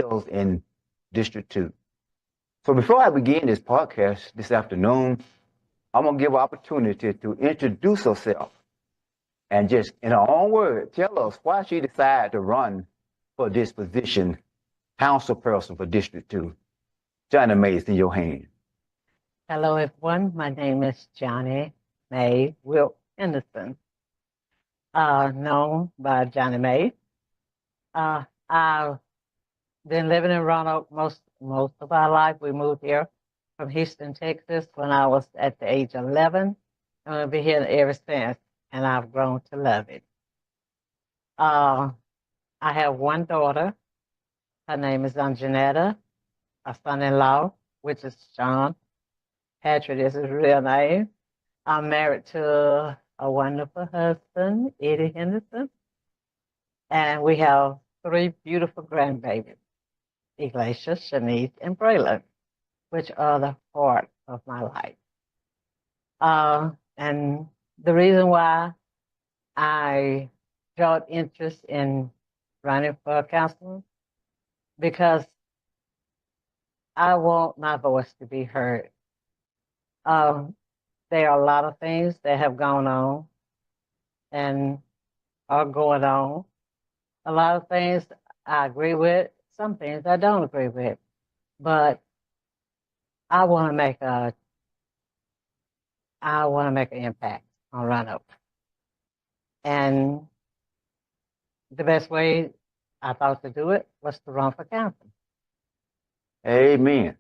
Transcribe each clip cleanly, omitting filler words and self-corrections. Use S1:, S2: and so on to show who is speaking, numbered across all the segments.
S1: lives in District 2. So before I begin this podcast this afternoon, I'm going to give her opportunity to introduce herself and just, in her own words, tell us why she decided to run for this position, councilperson for District 2. Johnny May, it's in your hand.
S2: Hello, everyone. My name is Johnny May Wilt Henderson, known by Johnny May. I've been living in Roanoke most of our life. We moved here from Houston, Texas, when I was at the age of 11, and I've been here ever since, and I've grown to love it. I have one daughter. Her name is Anjanetta. A son-in-law, which is Sean. Patrick is his real name. I'm married to a wonderful husband, Eddie Henderson, and we have 3 beautiful grandbabies, Iglesia, Shanice, and Braylon, which are the heart of my life. And the reason why I showed interest in running for council, because I want my voice to be heard. There are a lot of things that have gone on and are going on. A lot of things I agree with, some things I don't agree with. But I want to make an impact on Roanoke. And the best way I thought to do it was to run for council.
S1: Amen.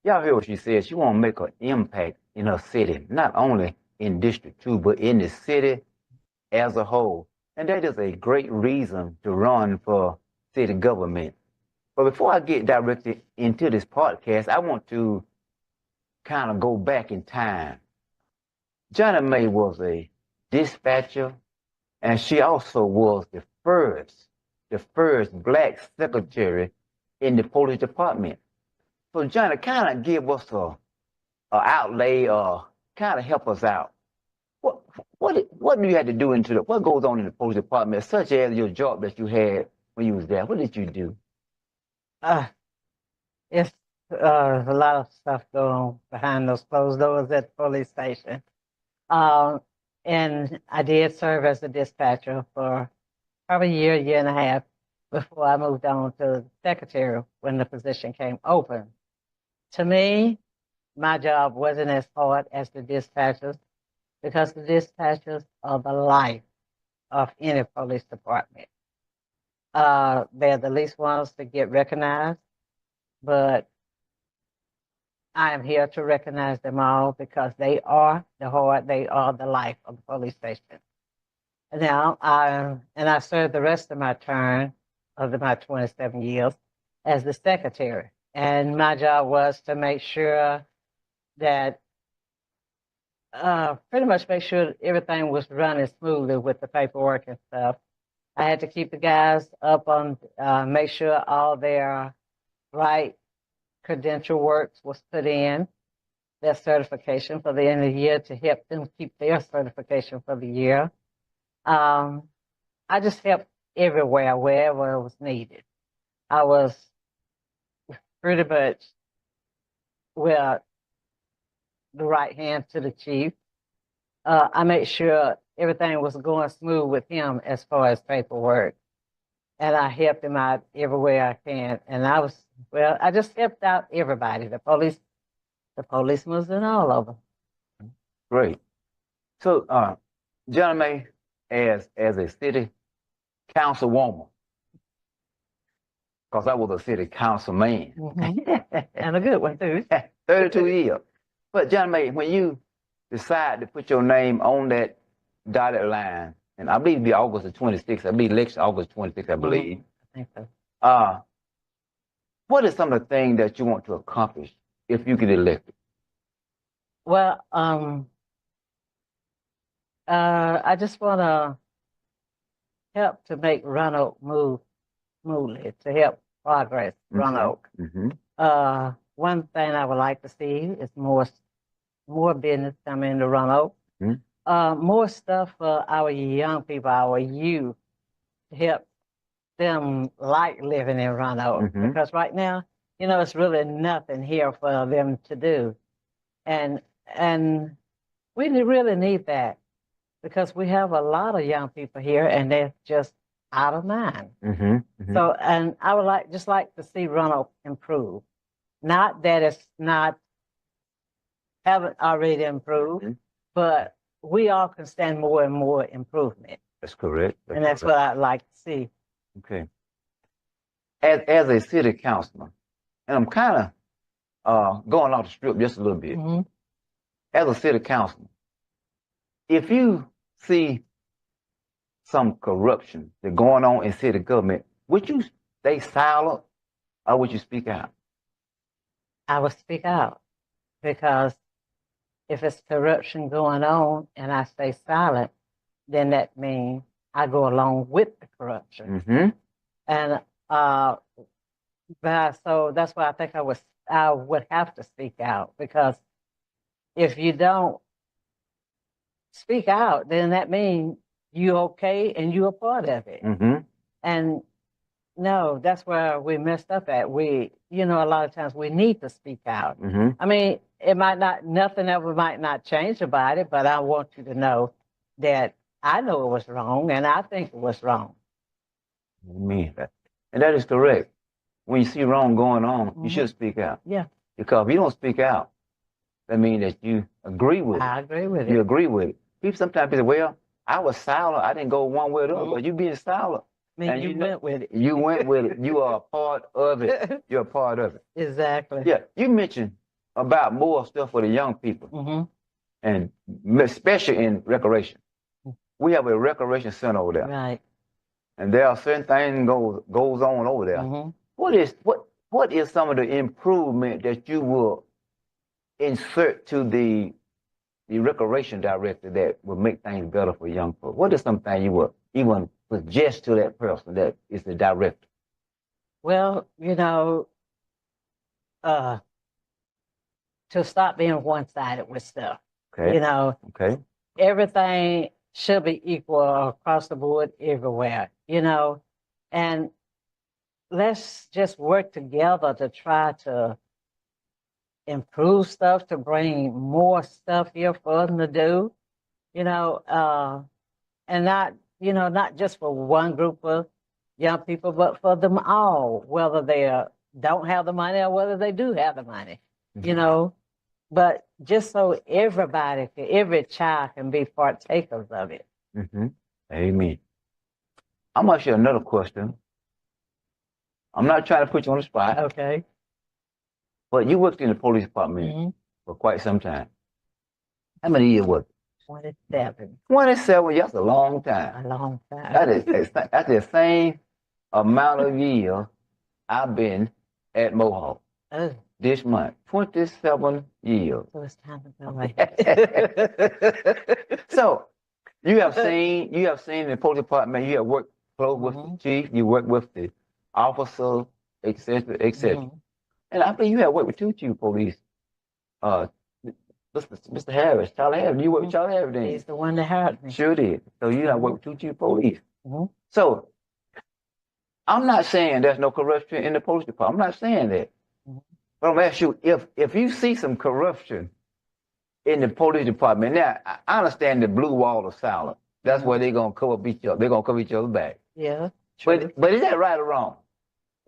S1: Y'all hear what she said? She want to make an impact in her city, not only in District 2, but in the city as a whole. And that is a great reason to run for city government. But before I get directly into this podcast, I want to kind of go back in time. Johnny May was a dispatcher, and she also was the first Black secretary in the police department. So Johnny, kind of give us a outlay, kind of help us out. What do you have to do what goes on in the police department, such as your job that you had when you was there? What did you do?
S2: It's a lot of stuff going on behind those closed doors at the police station. And I did serve as a dispatcher for probably a year and a half before I moved on to secretary when the position came open. To me, my job wasn't as hard as the dispatchers, because the dispatchers are the life of any police department. They're the least ones to get recognized, but I am here to recognize them all because they are the heart, they are the life of the police station. Now, I served the rest of my term of my 27 years as the secretary. And my job was to make sure that, pretty much make sure everything was running smoothly with the paperwork and stuff. I had to keep the guys up on, make sure all their right credential works was put in, their certification for the end of the year, to help them keep their certification for the year. I just helped everywhere, wherever it was needed. I was pretty much, well, the right hand to the chief. I made sure everything was going smooth with him as far as paperwork. And I helped him out everywhere I can. And I just helped out everybody, the policemen and all of them.
S1: Great. So, Johnny May, as a city councilwoman, because I was a city councilman.
S2: Mm-hmm. And a good one, too.
S1: 32 years. But Johnny May, when you decide to put your name on that dotted line, and I believe it'll be August the 26th, I believe election August 26th, I believe.
S2: I think so.
S1: What are some of the things that you want to accomplish if you get elected?
S2: Well, I just want to help to make Roanoke move smoothly, to help progress Roanoke.
S1: Mm-hmm.
S2: One thing I would like to see is more business coming into Roanoke. Mm-hmm. More stuff for our young people, our youth, to help them like living in Roanoke because right now, it's really nothing here for them to do. And we really need that because we have a lot of young people here and they're just out of mind. So, and I would just like to see Roanoke improve. Not that it's haven't already improved, but we all can stand more and more improvement.
S1: That's correct.
S2: And that's what I'd like to see.
S1: Okay. As a city councilman, and I'm kind of going off the strip just a little bit. As a city councilman, if you see some corruption that's going on in city government, would you stay silent or would you speak out?
S2: I would speak out because if it's corruption going on and I stay silent, then that means I go along with the corruption. And so that's why I think I would have to speak out, because if you don't speak out, then that means you okay and you're a part of it. And no, that's where we messed up at. A lot of times we need to speak out. I mean, nothing ever might not change about it, but I want you to know that I know it was wrong and I think it was wrong.
S1: Amen. And that is correct. When you see wrong going on, you should speak out.
S2: Yeah.
S1: Because if you don't speak out, that means that you agree with it.
S2: I agree with it.
S1: You agree with it. People sometimes say, well, I was silent. I didn't go one way or the other, but you being silent.
S2: And you went with it.
S1: You went with it. You are a part of it. You're a part of it.
S2: Exactly.
S1: Yeah. You mentioned about more stuff for the young people. And especially in recreation. We have a recreation center over there.
S2: Right.
S1: And there are certain things goes on over there. What is some of the improvement that you will insert to the recreation director that will make things better for young folks? What is something you will even suggest to that person that is the director?
S2: Well, to stop being one-sided with stuff.
S1: Okay. Okay.
S2: Everything should be equal across the board everywhere, and let's just work together to try to improve stuff, to bring more stuff here for them to do, and not just for one group of young people, but for them all, whether they don't have the money or whether they do have the money, but just so every child can be partakers of it.
S1: Amen. I'm going to share another question. I'm not trying to put you on the spot.
S2: Okay.
S1: But you worked in the police department for quite some time. How many years was it?
S2: 27.
S1: 27, that's a long time.
S2: A long time.
S1: That's the same amount of years I've been at Mohawk. This month. 27 years.
S2: So it's time to go away.
S1: So you have seen in the police department, you have worked close with the chief, you work with the officer, etc., etc. And I think you have worked with two chief police. Mr. Harris, Charlie Harris. You worked with Charlie Harris, then?
S2: He's the one that hired me.
S1: Sure did. So you have worked with two chief police. So I'm not saying there's no corruption in the police department. I'm not saying that. But I'm going to ask you, if you see some corruption in the police department, now I understand the blue wall of silence. That's where they're going to cover each other. They're going to cover each other back.
S2: Yeah. True.
S1: But is that right or wrong?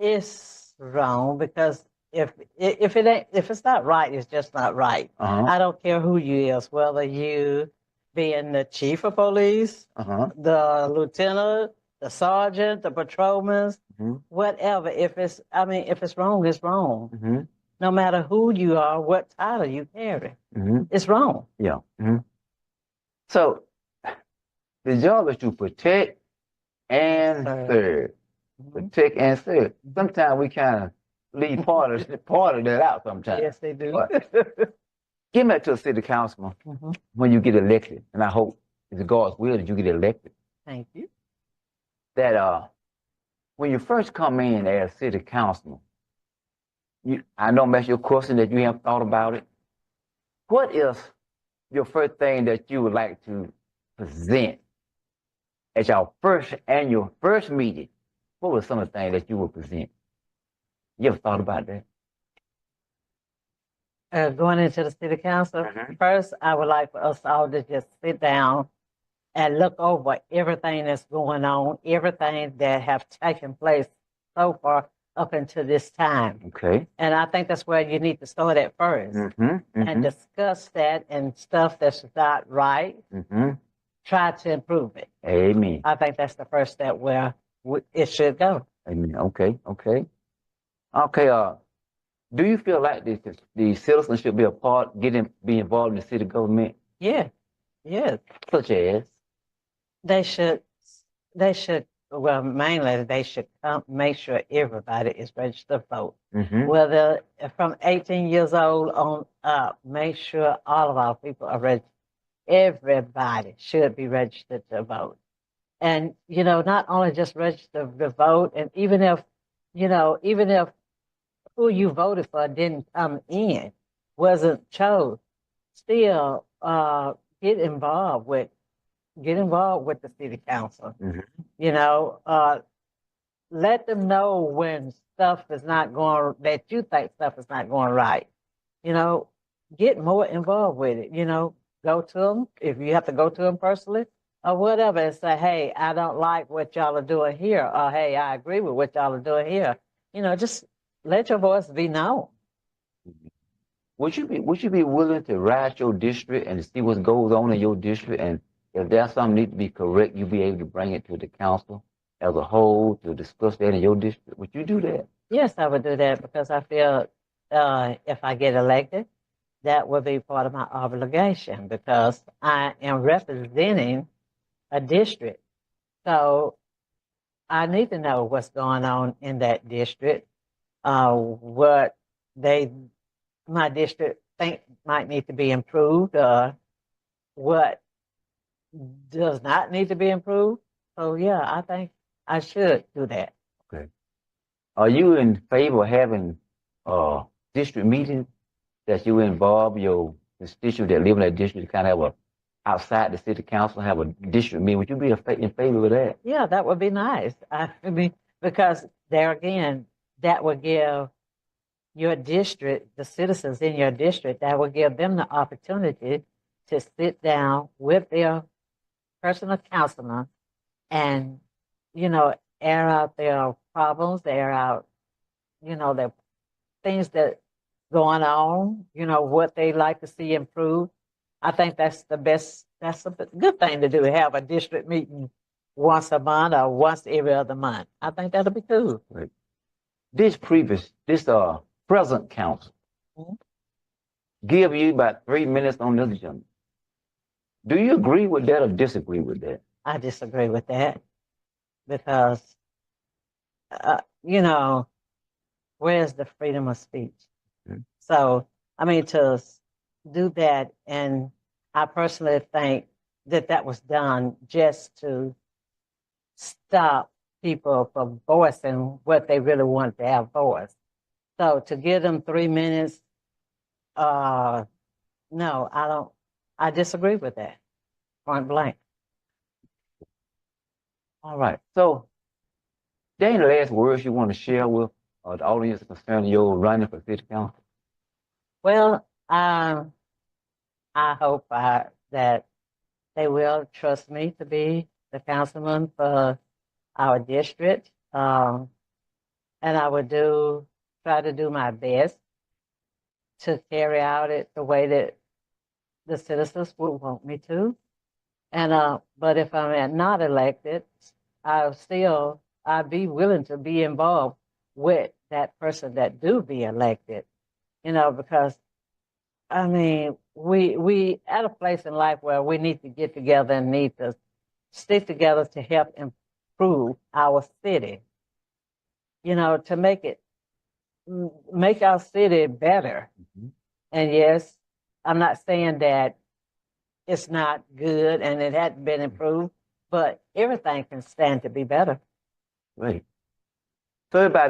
S2: It's wrong because if it's not right, it's just not right. I don't care who you is, whether you being the chief of police, the lieutenant, the sergeant, the patrolman, whatever. If it's wrong, it's wrong. No matter who you are, what title you carry, it's wrong.
S1: Yeah. So the job is to protect and serve. Protect and serve. Sometimes we kind of leave part of that out sometimes.
S2: Yes, they do.
S1: Get back to a city councilman when you get elected, and I hope it's God's will that you get elected.
S2: Thank you.
S1: That when you first come in as city councilman, I know that's your question that you have thought about it. What is your first thing that you would like to present at your first meeting what were some of the things that you would present? You ever thought about that?
S2: Going into the city council, first, I would like for us all to just sit down and look over everything that's going on, everything that have taken place so far up until this time.
S1: Okay.
S2: And I think that's where you need to start at first and discuss that and stuff that's not right. Try to improve it.
S1: Amen.
S2: I think that's the first step where it should go.
S1: Amen. Okay. Okay. Okay. Do you feel like the citizens should be be involved in the city government?
S2: Yeah. Yes.
S1: Such as?
S2: They should, well, mainly they should make sure everybody is registered to vote. Whether from 18 years old on up, make sure all of our people are registered. Everybody should be registered to vote. And, not only just register to vote, and even if who you voted for didn't come in, wasn't chose, still get involved with the city council. Let them know when stuff is not going, that you think stuff is not going right. Get more involved with it. Go to them if you have to go to them personally or whatever and say, hey, I don't like what y'all are doing here, or hey, I agree with what y'all are doing here. Just let your voice be known.
S1: Would you be willing to ride your district and see what goes on in your district, and if there's something need to be correct, you be able to bring it to the council as a whole to discuss that in your district? Would you do that?
S2: Yes, I would do that because I feel if I get elected, that would be part of my obligation because I am representing a district. So I need to know what's going on in that district, what my district think might need to be improved, what does not need to be improved. So yeah, I think I should do that.
S1: Okay. Are you in favor of having district meetings that you involve your constituents that live in that district to kind of have outside the city council, have a district meeting? Would you be in favor of that?
S2: Yeah, that would be nice. I mean, because there again, that would give your district, the citizens in your district, that would give them the opportunity to sit down with their personal councilman and, air out their problems, air out, their things that going on, what they like to see improved. I think that's the best, that's a good thing to do, have a district meeting once a month or once every other month. I think that'll be cool.
S1: Right. This present council give you about 3 minutes on this agenda. Do you agree with that or disagree with that?
S2: I disagree with that because, where's the freedom of speech? So, I mean, to do that, and I personally think that was done just to stop people from voicing what they really want to have voiced. So to give them 3 minutes, no, I don't. I disagree with that, point blank.
S1: All right. So, there any last words you want to share with the audience concerning your running for city council?
S2: Well, I hope that they will trust me to be the councilman for our district, and I would try to do my best to carry out it the way that the citizens would want me to. And but if I'm not elected, I'd be willing to be involved with that person that do be elected, because I mean, we at a place in life where we need to get together and need to stick together to help improve our city, to make our city better. And yes, I'm not saying that it's not good and it hadn't been improved, but everything can stand to be better.
S1: Right. So everybody